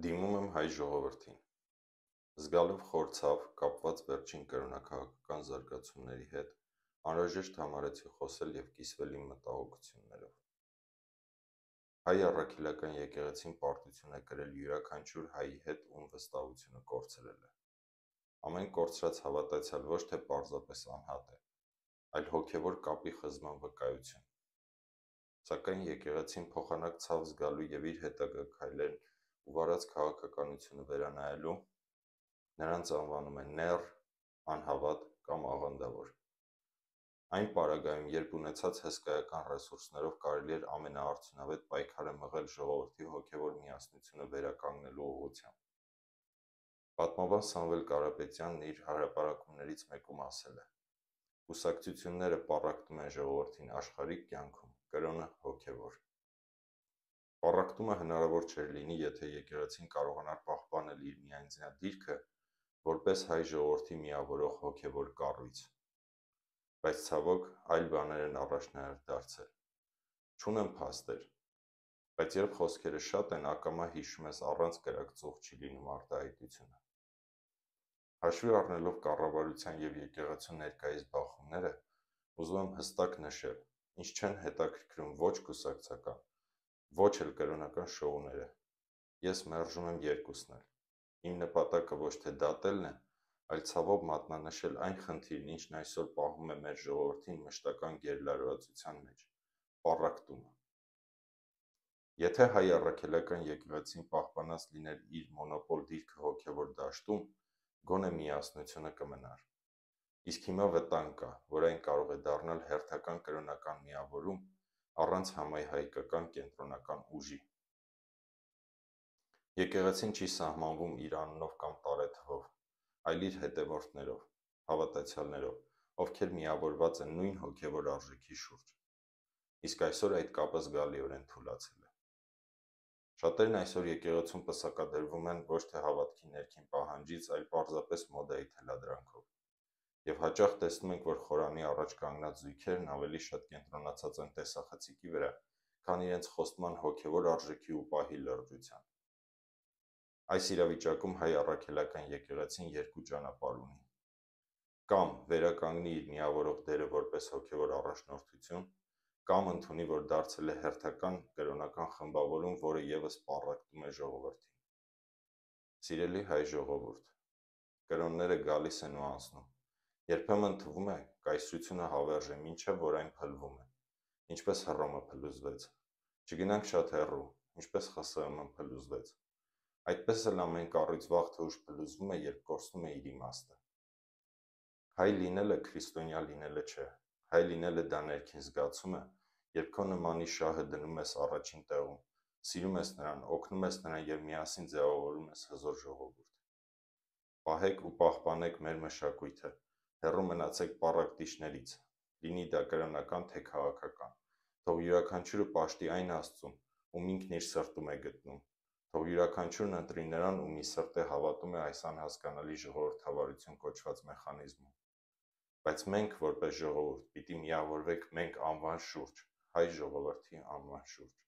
Դիմում եմ հայ ժողովրդին, զգալով խոր ցավ կապված վերջին կրոնաքաղաքական զարգացումների հետ, անհրաժեշտ համարեցի խոսել և կիսվել իմ մտահոգություններով։ Հայ առաքելական եկեղեցին պարտություն է կրել յուրաքանչյուր հայի հետ, ում վստահությունը կորցրել է։ Ամեն կորցրած հավատացյալ ոչ թե պարզապես անհատ է, այլ հոգևոր կապի խզման վկայություն։ Սակայն եկեղեցին փոխանակ ցավ զգալու և իր հետագա քայլերն ու վարած քաղաքականությունը վերանայելու, նրանց անվանում է նեռ, անհավատ կամ աղանդավոր։ Այն պարագայում, երբ ունեցած հսկայական ռեսուրսներով կարելի էր ամենաարդյունավետ պայքարը մղել ժողովրդի հոգևոր միասնությունը վերականգնելու ուղղությամբ։ Պատմաբան Սամվել Կարապետյանն իր հրապարակումներից մեկում ասել է. «Կուսակցությունները պառակտում են ժողովրդին աշխարհիկ կյանքում, կրոնը՝ հոգևոր»։ Պառակտումը հնարավոր չէր լինի, եթե եկեղեցին կարողանար պահպանել իր միայնձնյա դիրքը որպես հայ ժողովրդի միավորող հոգևոր կառույց։ Բայց ցավոք, այլ բաներ են առաջնահերթ դարձել։ Չունեմ փաստեր, բայց երբ խոսքերը շատ են, ակամա հիշում ես առանց կրակ ծուխ չի լինում արտահայտությունը։ Հաշվի առնելով կառավարության և եկեղեցու ներկայիս բախումները, ուզում եմ հստակ նշել, ինձ չեն հետաքրքրում ոչ կուսակցական, ոչ էլ կրոնական շոուները։ Ես մերժում եմ երկուսն էլ։ Իմ նպատակը ոչ թե դատելն է, այլ ցավով մատնանշել այն խնդիրն, ինչն այսօր պահում է մեր ժողովրդին մշտական գերլարվածության մեջ՝ պառակտումը։ Եթե հայ առաքելական եկեղեցին պահպանած լիներ իր մոնոպոլ դիրքը հոգևոր դաշտում, գոնե միասնությունը կմնար։ Իսկ հիմա վտանգ կա, որ այն կարող է դառնալ հերթական կրոնական միավորում առանց համահայկական կենտրոնական ուժի։ Եկեղեցին չի սահմանվում իր անունով կամ տարեթվով, այլ իր հետևորդներով, հավատացյալներով, ովքեր միավորված են նույն հոգևոր արժեքի շուրջ։ Իսկ այսօր այդ կապը զգալիորեն թուլացել է։ Շատերն այսօր եկեղեցում պսակադրվում են ոչ թե հավատքի ներքին պահանջից, այլ պարզապես մոդայի թելադրանքով։ Եվ հաճախ տեսնում ենք, որ խորանի առաջ կանգնած զույգերն ավելի շատ կենտրոնացած են տեսախցիկի վրա, քան իրենց խոստման հոգևոր արժեքի ու պահի լրջության։ Այս իրավիճակում հայ առաքելական եկեղեցին երկու ճանապարհ ունի. կամ վերականգնի իր միավորող դերը որպես հոգևոր առաջնորդություն, կամ ընդունի, որ դարձել է հերթական կրոնական խմբավորում, որը ևս պառակտում է ժողովրդին։ Սիրելի հայ ժողովուրդ, կրոնները գալիս են ու անցնում։ Երբեմն թվում է, կայսրությունը հավերժ է, մինչև որ այն փլվում է, ինչպես Հռոմը փլուզվեց։ Չգնանք շատ հեռու, ինչպես ԽՍՀՄ փլուզվեց։ Այդպես էլ ամեն կառույց վաղ թե ուշ փլուզվում է, երբ կորցնում է իր իմաստը։ Հայ լինելը քրիստոնյա լինելը չէ։ Հայ լինելը դա ներքին զգացում է, երբ քո նմանի շահը դնում ես առաջին տեղում, սիրում ես նրան, օգնում ես նրան և միասին ձևավորում ես հզոր ժողովուրդ։ Պահեք ու պահպանեք մեր մշակույթը, հեռու մնացեք պառակտիչներից, լինի դա կրոնական թե քաղաքական։ Թող յուրաքանչյուրը պաշտի այն Աստծուն, ում ինքն իր սրտում է գտնում։ Թող յուրաքանչյուրն ընտրի նրան, ում ի սրտե հավատում է այս անհասկանալի ժողովրդավարություն կոչված մեխանիզմում։ Բայց մենք, որպես ժողովուրդ, պիտի միավորվենք մենք անվան շուրջ, հայ ժողովրդի անվան շուրջ։